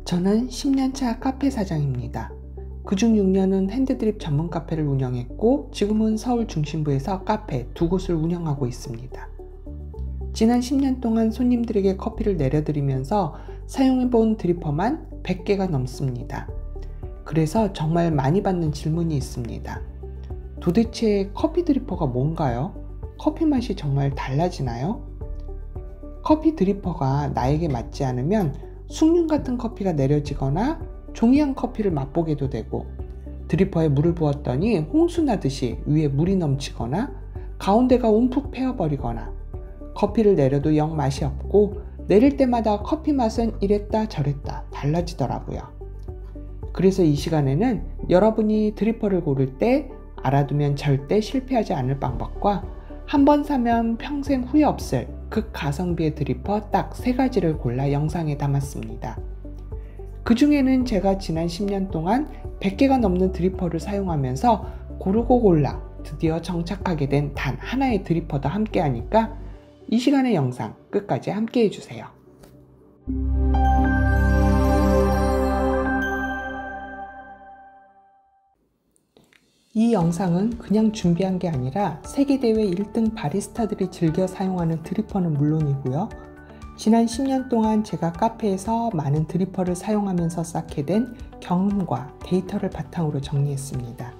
저는 10년차 카페 사장입니다. 그중 6년은 핸드드립 전문 카페를 운영했고 지금은 서울 중심부에서 카페 2곳을 운영하고 있습니다. 지난 10년 동안 손님들에게 커피를 내려드리면서 사용해본 드리퍼만 100개가 넘습니다. 그래서 정말 많이 받는 질문이 있습니다. 도대체 커피 드리퍼가 뭔가요? 커피 맛이 정말 달라지나요? 커피 드리퍼가 나에게 맞지 않으면 숭늉 같은 커피가 내려지거나 종이한 커피를 맛보게도 되고, 드리퍼에 물을 부었더니 홍수 나듯이 위에 물이 넘치거나 가운데가 움푹 패여버리거나, 커피를 내려도 영 맛이 없고 내릴 때마다 커피 맛은 이랬다 저랬다 달라지더라고요. 그래서 이 시간에는 여러분이 드리퍼를 고를 때 알아두면 절대 실패하지 않을 방법과 한 번 사면 평생 후회 없을 극가성비의 드리퍼 딱 3가지를 골라 영상에 담았습니다. 그 중에는 제가 지난 10년 동안 100개가 넘는 드리퍼를 사용하면서 고르고 골라 드디어 정착하게 된 단 하나의 드리퍼도 함께 하니까 이 시간의 영상 끝까지 함께 해주세요. 이 영상은 그냥 준비한 게 아니라 세계대회 1등 바리스타들이 즐겨 사용하는 드리퍼는 물론이고요. 지난 10년 동안 제가 카페에서 많은 드리퍼를 사용하면서 쌓게 된 경험과 데이터를 바탕으로 정리했습니다.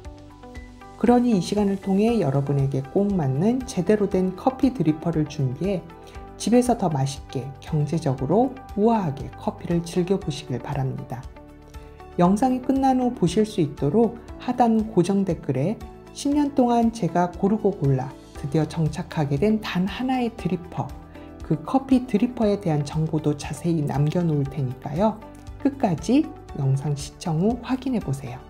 그러니 이 시간을 통해 여러분에게 꼭 맞는 제대로 된 커피 드리퍼를 준비해 집에서 더 맛있게, 경제적으로 우아하게 커피를 즐겨보시길 바랍니다. 영상이 끝난 후 보실 수 있도록 하단 고정 댓글에 10년 동안 제가 고르고 골라 드디어 정착하게 된 단 하나의 드리퍼, 그 커피 드리퍼에 대한 정보도 자세히 남겨놓을 테니까요. 끝까지 영상 시청 후 확인해 보세요.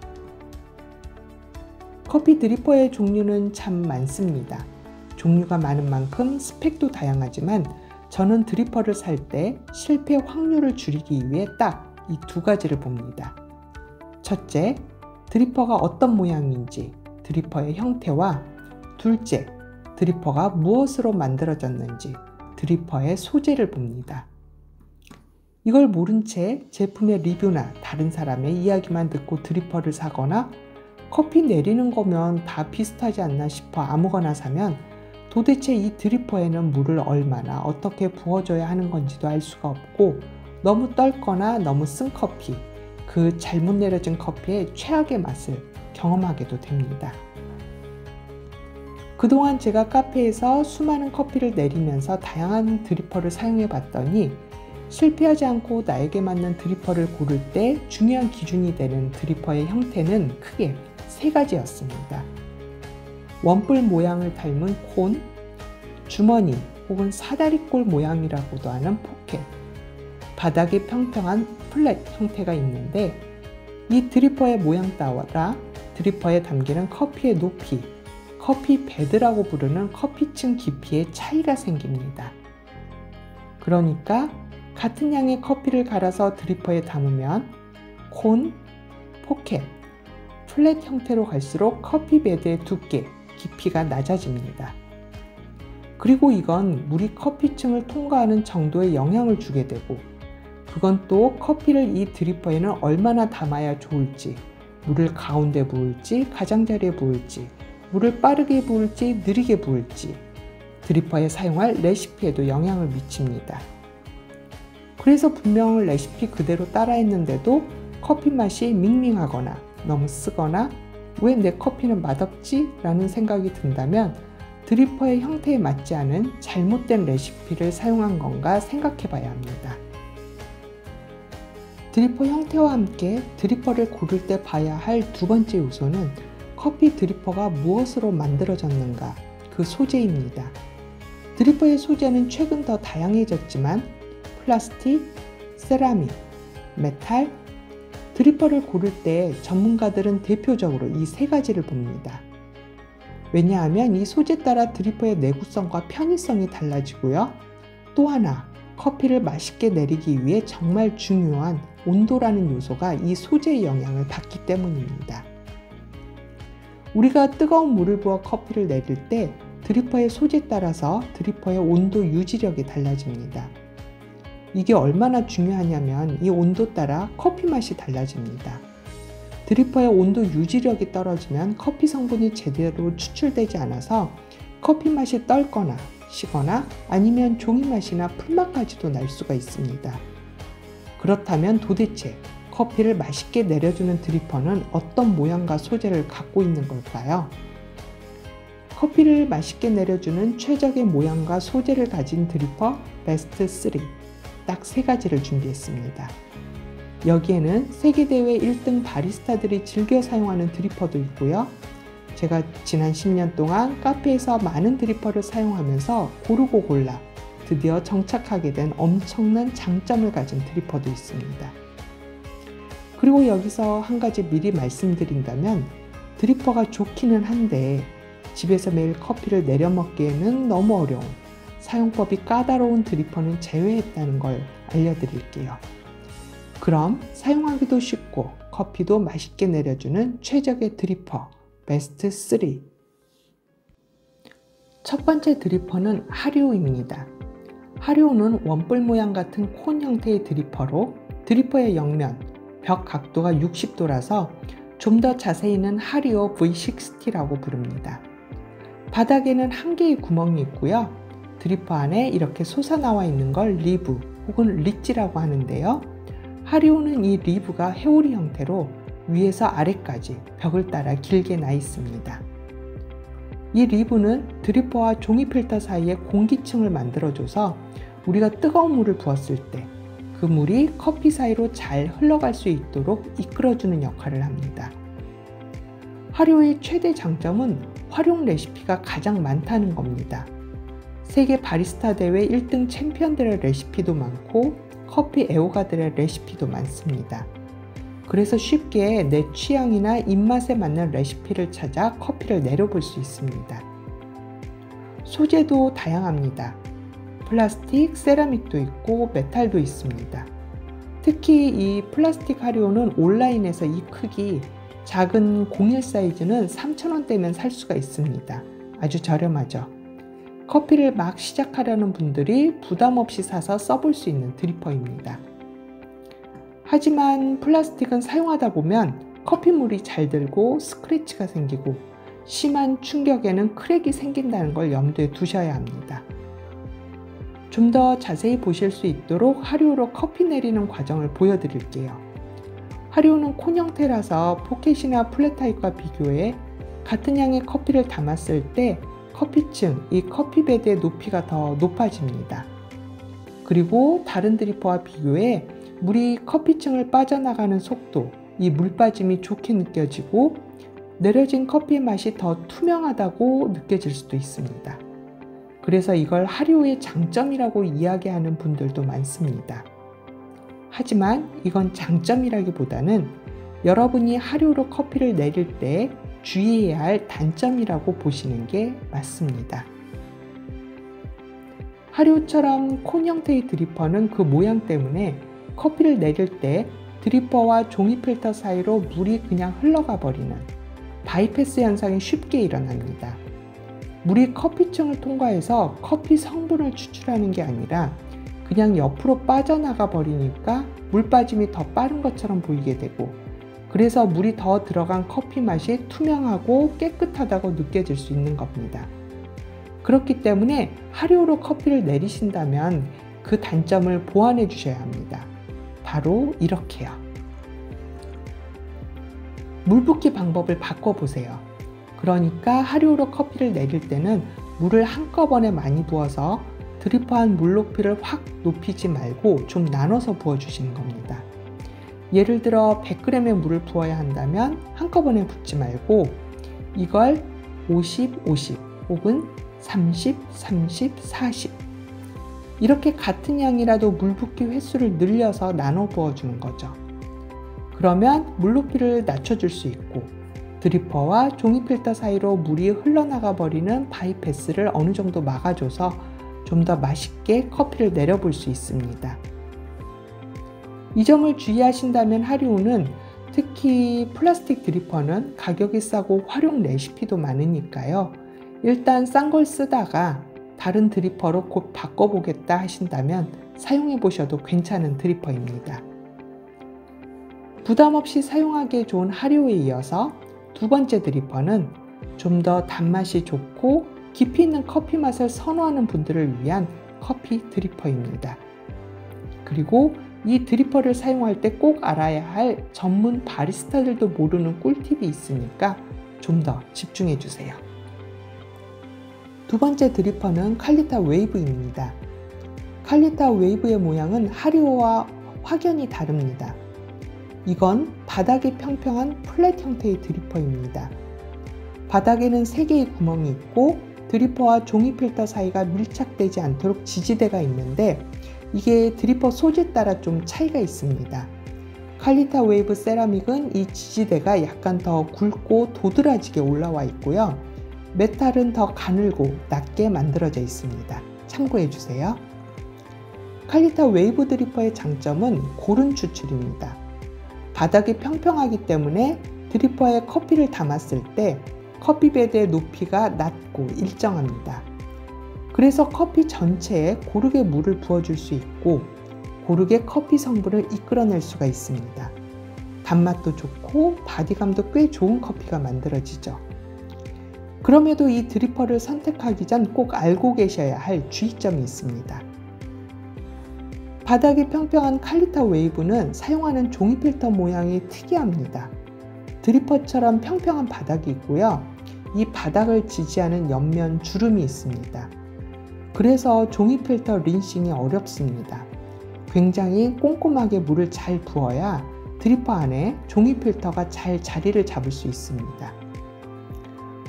커피 드리퍼의 종류는 참 많습니다. 종류가 많은 만큼 스펙도 다양하지만 저는 드리퍼를 살 때 실패 확률을 줄이기 위해 딱 이 2가지를 봅니다. 첫째, 드리퍼가 어떤 모양인지, 드리퍼의 형태와 둘째, 드리퍼가 무엇으로 만들어졌는지, 드리퍼의 소재를 봅니다. 이걸 모른 채 제품의 리뷰나 다른 사람의 이야기만 듣고 드리퍼를 사거나 커피 내리는 거면 다 비슷하지 않나 싶어 아무거나 사면 도대체 이 드리퍼에는 물을 얼마나 어떻게 부어줘야 하는 건지도 알 수가 없고, 너무 떫거나 너무 쓴 커피, 그 잘못 내려진 커피의 최악의 맛을 경험하게도 됩니다. 그동안 제가 카페에서 수많은 커피를 내리면서 다양한 드리퍼를 사용해 봤더니 실패하지 않고 나에게 맞는 드리퍼를 고를 때 중요한 기준이 되는 드리퍼의 형태는 크게 3가지였습니다. 원뿔 모양을 닮은 콘, 주머니 혹은 사다리꼴 모양이라고도 하는 포켓, 바닥이 평평한 플랫 형태가 있는데, 이 드리퍼의 모양 따라 드리퍼에 담기는 커피의 높이, 커피 베드라고 부르는 커피층 깊이의 차이가 생깁니다. 그러니까 같은 양의 커피를 갈아서 드리퍼에 담으면 콘, 포켓, 플랫 형태로 갈수록 커피 베드의 두께, 깊이가 낮아집니다. 그리고 이건 물이 커피층을 통과하는 정도의 영향을 주게 되고, 그건 또 커피를 이 드리퍼에는 얼마나 담아야 좋을지, 물을 가운데 부을지 가장자리에 부을지, 물을 빠르게 부을지 느리게 부을지, 드리퍼에 사용할 레시피에도 영향을 미칩니다. 그래서 분명 레시피 그대로 따라했는데도 커피 맛이 밍밍하거나 너무 쓰거나 왜 내 커피는 맛없지? 라는 생각이 든다면 드리퍼의 형태에 맞지 않은 잘못된 레시피를 사용한 건가 생각해 봐야 합니다. 드리퍼 형태와 함께 드리퍼를 고를 때 봐야 할 2번째 요소는 커피 드리퍼가 무엇으로 만들어졌는가, 그 소재입니다. 드리퍼의 소재는 최근 더 다양해졌지만 플라스틱, 세라믹, 메탈, 드리퍼를 고를 때 전문가들은 대표적으로 이 3가지를 봅니다. 왜냐하면 이 소재 따라 드리퍼의 내구성과 편의성이 달라지고요. 또 하나, 커피를 맛있게 내리기 위해 정말 중요한 온도라는 요소가 이 소재의 영향을 받기 때문입니다. 우리가 뜨거운 물을 부어 커피를 내릴 때 드리퍼의 소재에 따라서 드리퍼의 온도 유지력이 달라집니다. 이게 얼마나 중요하냐면 이 온도 따라 커피 맛이 달라집니다. 드리퍼의 온도 유지력이 떨어지면 커피 성분이 제대로 추출되지 않아서 커피 맛이 떨거나 시거나 아니면 종이 맛이나 풀맛까지도 날 수가 있습니다. 그렇다면 도대체 커피를 맛있게 내려주는 드리퍼는 어떤 모양과 소재를 갖고 있는 걸까요? 커피를 맛있게 내려주는 최적의 모양과 소재를 가진 드리퍼 베스트 3, 딱 3가지를 준비했습니다. 여기에는 세계대회 1등 바리스타들이 즐겨 사용하는 드리퍼도 있고요. 제가 지난 10년 동안 카페에서 많은 드리퍼를 사용하면서 고르고 골라 드디어 정착하게 된 엄청난 장점을 가진 드리퍼도 있습니다. 그리고 여기서 한 가지 미리 말씀드린다면 드리퍼가 좋기는 한데 집에서 매일 커피를 내려 먹기에는 너무 어려운 사용법이 까다로운 드리퍼는 제외했다는 걸 알려드릴게요. 그럼 사용하기도 쉽고 커피도 맛있게 내려주는 최적의 드리퍼 베스트 3. 첫 번째 드리퍼는 하리오입니다. 하리오는 원뿔 모양 같은 콘 형태의 드리퍼로 드리퍼의 옆면, 벽 각도가 60도라서 좀 더 자세히는 하리오 V60라고 부릅니다. 바닥에는 한 개의 구멍이 있고요. 드리퍼 안에 이렇게 솟아나와 있는 걸 리브 혹은 리지라고 하는데요. 하리오는 이 리브가 회오리 형태로 위에서 아래까지 벽을 따라 길게 나 있습니다. 이 리브는 드리퍼와 종이 필터 사이에 공기층을 만들어줘서 우리가 뜨거운 물을 부었을 때 그 물이 커피 사이로 잘 흘러갈 수 있도록 이끌어주는 역할을 합니다. 하리오의 최대 장점은 활용 레시피가 가장 많다는 겁니다. 세계 바리스타 대회 1등 챔피언들의 레시피도 많고 커피 애호가들의 레시피도 많습니다. 그래서 쉽게 내 취향이나 입맛에 맞는 레시피를 찾아 커피를 내려볼 수 있습니다. 소재도 다양합니다. 플라스틱, 세라믹도 있고 메탈도 있습니다. 특히 이 플라스틱 하리오는 온라인에서 이 크기 작은 01 사이즈는 3,000원대면 살 수가 있습니다. 아주 저렴하죠. 커피를 막 시작하려는 분들이 부담 없이 사서 써볼 수 있는 드리퍼입니다. 하지만 플라스틱은 사용하다 보면 커피물이 잘 들고 스크래치가 생기고 심한 충격에는 크랙이 생긴다는 걸 염두에 두셔야 합니다. 좀 더 자세히 보실 수 있도록 하리오로 커피 내리는 과정을 보여드릴게요. 하리오는 콘 형태라서 포켓이나 플랫타입과 비교해 같은 양의 커피를 담았을 때 커피층, 이 커피베드의 높이가 더 높아집니다. 그리고 다른 드리퍼와 비교해 물이 커피층을 빠져나가는 속도, 이 물 빠짐이 좋게 느껴지고 내려진 커피의 맛이 더 투명하다고 느껴질 수도 있습니다. 그래서 이걸 하리오의 장점이라고 이야기하는 분들도 많습니다. 하지만 이건 장점이라기보다는 여러분이 하리오로 커피를 내릴 때 주의해야 할 단점이라고 보시는 게 맞습니다. 하리오처럼 콘 형태의 드리퍼는 그 모양 때문에 커피를 내릴 때 드리퍼와 종이 필터 사이로 물이 그냥 흘러가 버리는 바이패스 현상이 쉽게 일어납니다. 물이 커피층을 통과해서 커피 성분을 추출하는 게 아니라 그냥 옆으로 빠져나가 버리니까 물 빠짐이 더 빠른 것처럼 보이게 되고 그래서 물이 더 들어간 커피 맛이 투명하고 깨끗하다고 느껴질 수 있는 겁니다. 그렇기 때문에 하리오로 커피를 내리신다면 그 단점을 보완해 주셔야 합니다. 바로 이렇게요. 물 붓기 방법을 바꿔보세요. 그러니까 하리오로 커피를 내릴 때는 물을 한꺼번에 많이 부어서 드리퍼 안 물 높이를 확 높이지 말고 좀 나눠서 부어주시는 겁니다. 예를 들어 100g의 물을 부어야 한다면 한꺼번에 붓지 말고 이걸 50, 50 혹은 30, 30, 40 이렇게 같은 양이라도 물 붓기 횟수를 늘려서 나눠 부어주는 거죠. 그러면 물 높이를 낮춰줄 수 있고 드리퍼와 종이 필터 사이로 물이 흘러나가 버리는 바이패스를 어느 정도 막아줘서 좀 더 맛있게 커피를 내려볼 수 있습니다. 이 점을 주의하신다면 하리오는 특히 플라스틱 드리퍼는 가격이 싸고 활용 레시피도 많으니까요. 일단 싼 걸 쓰다가 다른 드리퍼로 곧 바꿔보겠다 하신다면 사용해 보셔도 괜찮은 드리퍼입니다. 부담 없이 사용하기에 좋은 하리오에 이어서 두 번째 드리퍼는 좀 더 단맛이 좋고 깊이 있는 커피 맛을 선호하는 분들을 위한 커피 드리퍼입니다. 그리고 이 드리퍼를 사용할 때 꼭 알아야 할 전문 바리스타들도 모르는 꿀팁이 있으니까 좀 더 집중해 주세요. 두 번째 드리퍼는 칼리타 웨이브입니다. 칼리타 웨이브의 모양은 하리오와 확연히 다릅니다. 이건 바닥이 평평한 플랫 형태의 드리퍼입니다. 바닥에는 3개의 구멍이 있고 드리퍼와 종이 필터 사이가 밀착되지 않도록 지지대가 있는데 이게 드리퍼 소재에 따라 좀 차이가 있습니다. 칼리타 웨이브 세라믹은 이 지지대가 약간 더 굵고 도드라지게 올라와 있고요. 메탈은 더 가늘고 낮게 만들어져 있습니다. 참고해 주세요. 칼리타 웨이브 드리퍼의 장점은 고른 추출입니다. 바닥이 평평하기 때문에 드리퍼에 커피를 담았을 때 커피 베드의 높이가 낮고 일정합니다. 그래서 커피 전체에 고르게 물을 부어줄 수 있고 고르게 커피 성분을 이끌어낼 수가 있습니다. 단맛도 좋고 바디감도 꽤 좋은 커피가 만들어지죠. 그럼에도 이 드리퍼를 선택하기 전 꼭 알고 계셔야 할 주의점이 있습니다. 바닥이 평평한 칼리타 웨이브는 사용하는 종이 필터 모양이 특이합니다. 드리퍼처럼 평평한 바닥이 있고요. 이 바닥을 지지하는 옆면 주름이 있습니다. 그래서 종이 필터 린싱이 어렵습니다. 굉장히 꼼꼼하게 물을 잘 부어야 드리퍼 안에 종이 필터가 잘 자리를 잡을 수 있습니다.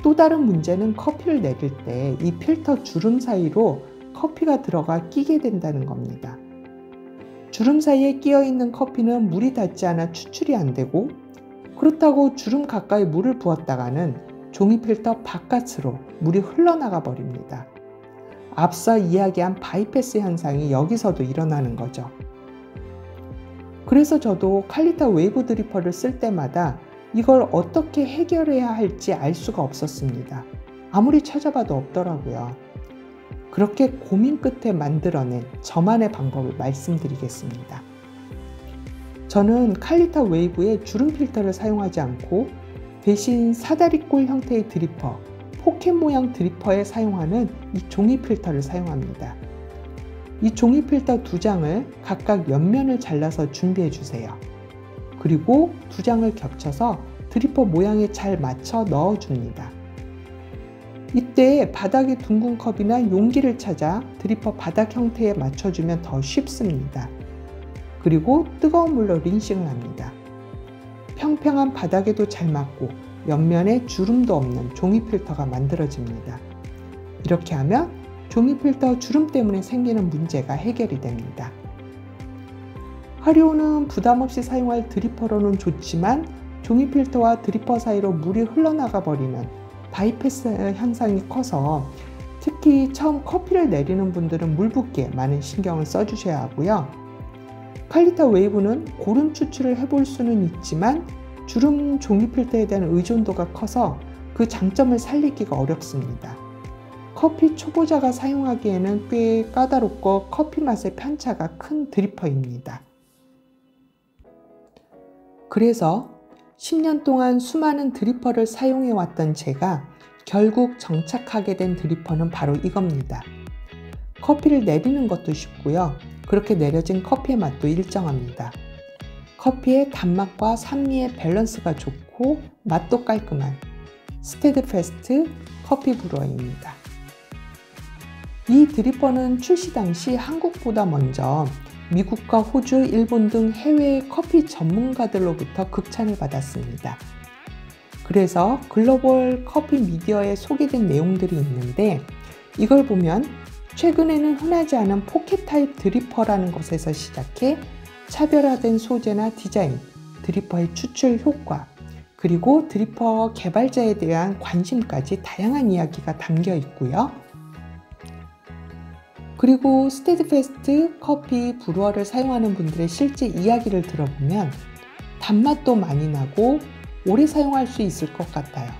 또 다른 문제는 커피를 내릴 때 이 필터 주름 사이로 커피가 들어가 끼게 된다는 겁니다. 주름 사이에 끼어 있는 커피는 물이 닿지 않아 추출이 안 되고 그렇다고 주름 가까이 물을 부었다가는 종이 필터 바깥으로 물이 흘러나가 버립니다. 앞서 이야기한 바이패스 현상이 여기서도 일어나는 거죠. 그래서 저도 칼리타 웨이브 드리퍼를 쓸 때마다 이걸 어떻게 해결해야 할지 알 수가 없었습니다. 아무리 찾아봐도 없더라고요. 그렇게 고민 끝에 만들어낸 저만의 방법을 말씀드리겠습니다. 저는 칼리타 웨이브의 주름 필터를 사용하지 않고 대신 사다리꼴 형태의 드리퍼, 포켓 모양 드리퍼에 사용하는 이 종이 필터를 사용합니다. 이 종이 필터 2장을 각각 옆면을 잘라서 준비해 주세요. 그리고 2장을 겹쳐서 드리퍼 모양에 잘 맞춰 넣어 줍니다. 이때 바닥이 둥근 컵이나 용기를 찾아 드리퍼 바닥 형태에 맞춰주면 더 쉽습니다. 그리고 뜨거운 물로 린싱을 합니다. 평평한 바닥에도 잘 맞고 옆면에 주름도 없는 종이 필터가 만들어집니다. 이렇게 하면 종이 필터 주름 때문에 생기는 문제가 해결이 됩니다. 하리오는 부담 없이 사용할 드리퍼로는 좋지만 종이 필터와 드리퍼 사이로 물이 흘러나가 버리는 바이패스 현상이 커서 특히 처음 커피를 내리는 분들은 물 붓기에 많은 신경을 써주셔야 하고요. 칼리타 웨이브는 고른 추출을 해볼 수는 있지만 주름 종이 필터에 대한 의존도가 커서 그 장점을 살리기가 어렵습니다. 커피 초보자가 사용하기에는 꽤 까다롭고 커피 맛의 편차가 큰 드리퍼입니다. 그래서 10년 동안 수많은 드리퍼를 사용해 왔던 제가 결국 정착하게 된 드리퍼는 바로 이겁니다. 커피를 내리는 것도 쉽고요. 그렇게 내려진 커피의 맛도 일정합니다. 커피의 단맛과 산미의 밸런스가 좋고 맛도 깔끔한 스테드패스트 커피 브루어입니다. 이 드리퍼는 출시 당시 한국보다 먼저 미국과 호주, 일본 등 해외 커피 전문가들로부터 극찬을 받았습니다. 그래서 글로벌 커피 미디어에 소개된 내용들이 있는데 이걸 보면 최근에는 흔하지 않은 포켓 타입 드리퍼라는 것에서 시작해 차별화된 소재나 디자인, 드리퍼의 추출 효과, 그리고 드리퍼 개발자에 대한 관심까지 다양한 이야기가 담겨 있고요. 그리고 스테디패스트 커피 브루어를 사용하는 분들의 실제 이야기를 들어보면 단맛도 많이 나고 오래 사용할 수 있을 것 같아요.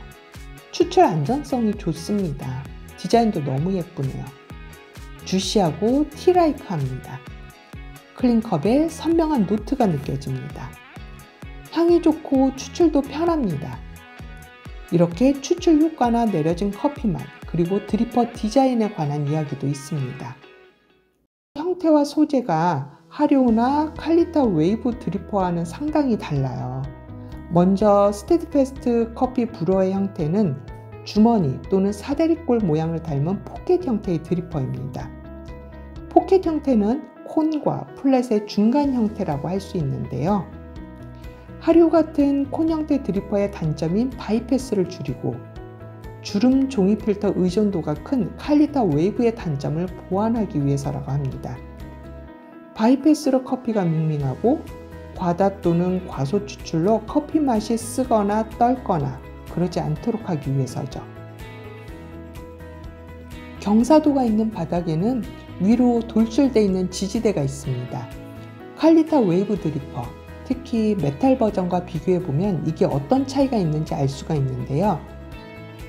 추출 안전성이 좋습니다. 디자인도 너무 예쁘네요. 주시하고 티라이크합니다. 클린컵에 선명한 노트가 느껴집니다. 향이 좋고 추출도 편합니다. 이렇게 추출 효과나 내려진 커피 맛, 그리고 드리퍼 디자인에 관한 이야기도 있습니다. 형태와 소재가 하리오나 칼리타 웨이브 드리퍼와는 상당히 달라요. 먼저 스테디패스트 커피 브루어의 형태는 주머니 또는 사다리꼴 모양을 닮은 포켓 형태의 드리퍼입니다. 포켓 형태는 콘과 플랫의 중간 형태라고 할 수 있는데요. 하리오 같은 콘 형태 드리퍼의 단점인 바이패스를 줄이고 주름 종이 필터 의존도가 큰 칼리타 웨이브의 단점을 보완하기 위해서라고 합니다. 바이패스로 커피가 밍밍하고 과다 또는 과소 추출로 커피 맛이 쓰거나 떨거나 그러지 않도록 하기 위해서죠. 경사도가 있는 바닥에는 위로 돌출되어 있는 지지대가 있습니다. 칼리타 웨이브 드리퍼, 특히 메탈 버전과 비교해보면 이게 어떤 차이가 있는지 알 수가 있는데요.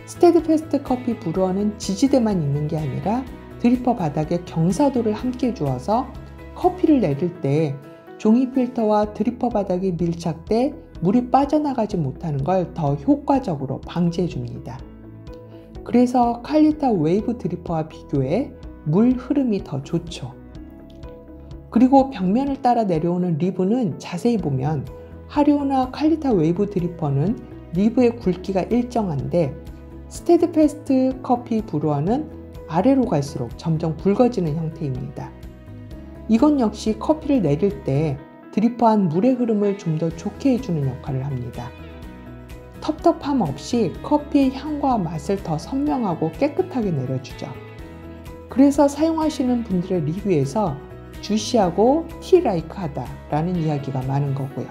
스테디패스트 커피 브루어는 지지대만 있는 게 아니라 드리퍼 바닥에 경사도를 함께 주어서 커피를 내릴 때 종이 필터와 드리퍼 바닥이 밀착돼 물이 빠져나가지 못하는 걸 더 효과적으로 방지해 줍니다. 그래서 칼리타 웨이브 드리퍼와 비교해 물 흐름이 더 좋죠. 그리고 벽면을 따라 내려오는 리브는 자세히 보면 하리오나 칼리타 웨이브 드리퍼는 리브의 굵기가 일정한데 스테디패스트 커피 브루어는 아래로 갈수록 점점 굵어지는 형태입니다. 이건 역시 커피를 내릴 때 드리퍼한 물의 흐름을 좀 더 좋게 해주는 역할을 합니다. 텁텁함 없이 커피의 향과 맛을 더 선명하고 깨끗하게 내려주죠. 그래서 사용하시는 분들의 리뷰에서 주시하고 티라이크하다 라는 이야기가 많은 거고요.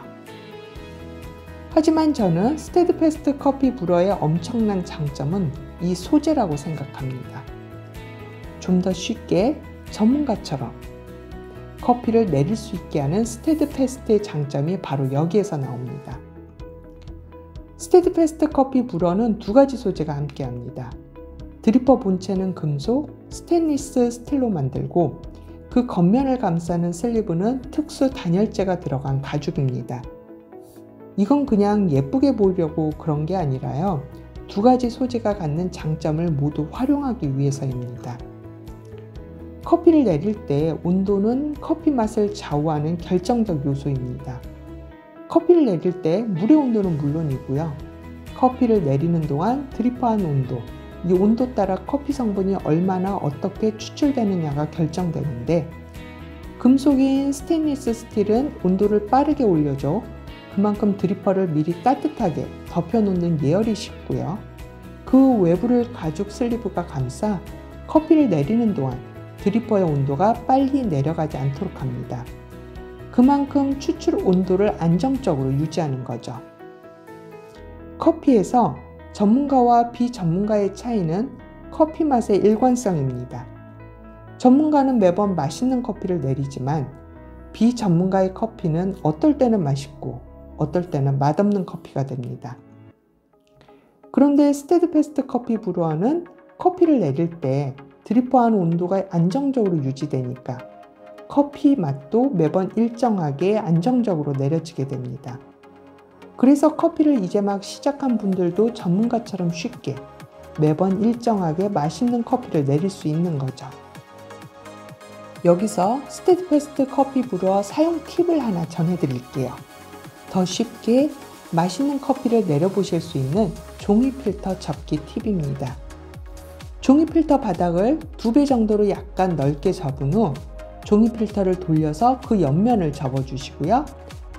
하지만 저는 스테디패스트 커피 브루어의 엄청난 장점은 이 소재라고 생각합니다. 좀 더 쉽게 전문가처럼 커피를 내릴 수 있게 하는 스테디패스트의 장점이 바로 여기에서 나옵니다. 스테디패스트 커피 브루어는 두 가지 소재가 함께합니다. 드리퍼 본체는 금속, 스테인리스 스틸로 만들고 그 겉면을 감싸는 슬리브는 특수 단열재가 들어간 가죽입니다. 이건 그냥 예쁘게 보이려고 그런 게 아니라요. 두 가지 소재가 갖는 장점을 모두 활용하기 위해서입니다. 커피를 내릴 때 온도는 커피 맛을 좌우하는 결정적 요소입니다. 커피를 내릴 때 물의 온도는 물론이고요. 커피를 내리는 동안 드리퍼한 온도, 이 온도 따라 커피 성분이 얼마나 어떻게 추출되느냐가 결정되는데 금속인 스테인리스 스틸은 온도를 빠르게 올려줘 그만큼 드리퍼를 미리 따뜻하게 덮여놓는 예열이 쉽고요. 그 외부를 가죽 슬리브가 감싸 커피를 내리는 동안 드리퍼의 온도가 빨리 내려가지 않도록 합니다. 그만큼 추출 온도를 안정적으로 유지하는 거죠. 커피에서 전문가와 비전문가의 차이는 커피 맛의 일관성입니다. 전문가는 매번 맛있는 커피를 내리지만 비전문가의 커피는 어떨 때는 맛있고 어떨 때는 맛없는 커피가 됩니다. 그런데 스테디패스트 커피 브루어는 커피를 내릴 때 드리퍼한 온도가 안정적으로 유지되니까 커피 맛도 매번 일정하게 안정적으로 내려지게 됩니다. 그래서 커피를 이제 막 시작한 분들도 전문가처럼 쉽게 매번 일정하게 맛있는 커피를 내릴 수 있는 거죠. 여기서 스테디패스트 커피 브루어 사용 팁을 하나 전해드릴게요. 더 쉽게 맛있는 커피를 내려보실 수 있는 종이 필터 접기 팁입니다. 종이 필터 바닥을 2배 정도로 약간 넓게 접은 후 종이 필터를 돌려서 그 옆면을 접어주시고요.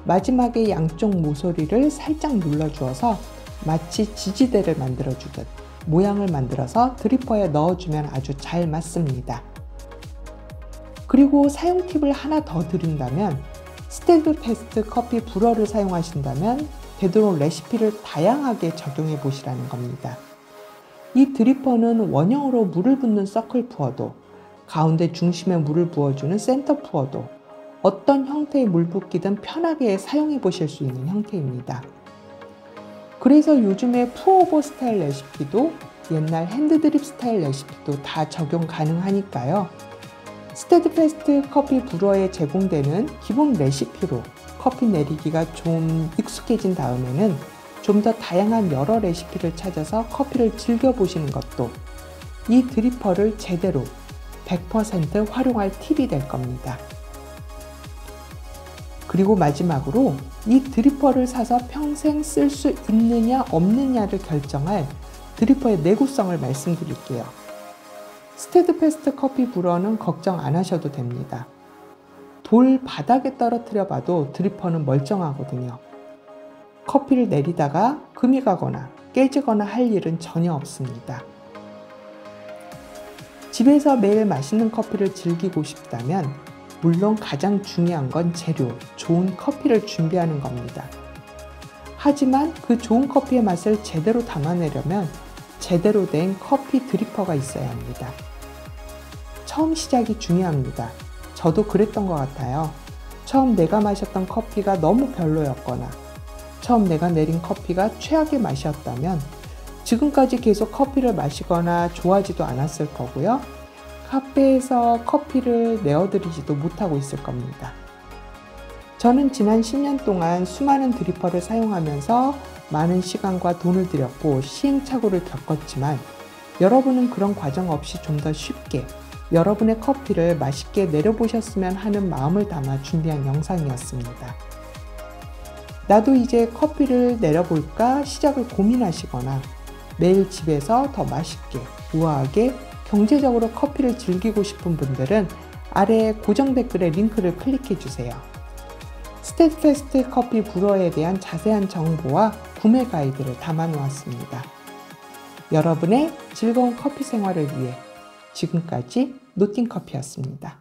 마지막에 양쪽 모서리를 살짝 눌러주어서 마치 지지대를 만들어주듯 모양을 만들어서 드리퍼에 넣어주면 아주 잘 맞습니다. 그리고 사용 팁을 하나 더 드린다면 스테디패스트 커피 브루어를 사용하신다면 되도록 레시피를 다양하게 적용해 보시라는 겁니다. 이 드리퍼는 원형으로 물을 붓는 서클 푸어도, 가운데 중심에 물을 부어주는 센터 푸어도 어떤 형태의 물 붓기든 편하게 사용해 보실 수 있는 형태입니다. 그래서 요즘에 푸어오버 스타일 레시피도 옛날 핸드드립 스타일 레시피도 다 적용 가능하니까요. 스테디패스트 커피 브루어에 제공되는 기본 레시피로 커피 내리기가 좀 익숙해진 다음에는 좀 더 다양한 여러 레시피를 찾아서 커피를 즐겨보시는 것도 이 드리퍼를 제대로 100% 활용할 팁이 될 겁니다. 그리고 마지막으로 이 드리퍼를 사서 평생 쓸 수 있느냐 없느냐를 결정할 드리퍼의 내구성을 말씀드릴게요. 스테디패스트 커피 브루어는 걱정 안 하셔도 됩니다. 돌 바닥에 떨어뜨려 봐도 드리퍼는 멀쩡하거든요. 커피를 내리다가 금이 가거나 깨지거나 할 일은 전혀 없습니다. 집에서 매일 맛있는 커피를 즐기고 싶다면 물론 가장 중요한 건 재료, 좋은 커피를 준비하는 겁니다. 하지만 그 좋은 커피의 맛을 제대로 담아내려면 제대로 된 커피 드리퍼가 있어야 합니다. 처음 시작이 중요합니다. 저도 그랬던 것 같아요. 처음 내가 마셨던 커피가 너무 별로였거나 처음 내가 내린 커피가 최악의 맛이었다면 지금까지 계속 커피를 마시거나 좋아하지도 않았을 거고요. 카페에서 커피를 내어드리지도 못하고 있을 겁니다. 저는 지난 10년 동안 수많은 드리퍼를 사용하면서 많은 시간과 돈을 들였고 시행착오를 겪었지만 여러분은 그런 과정 없이 좀 더 쉽게 여러분의 커피를 맛있게 내려보셨으면 하는 마음을 담아 준비한 영상이었습니다. 나도 이제 커피를 내려볼까 시작을 고민하시거나 매일 집에서 더 맛있게, 우아하게, 경제적으로 커피를 즐기고 싶은 분들은 아래 고정 댓글에 링크를 클릭해 주세요. 스테디패스트 커피 브루어에 대한 자세한 정보와 구매 가이드를 담아 놓았습니다. 여러분의 즐거운 커피 생활을 위해 지금까지 노팅커피였습니다.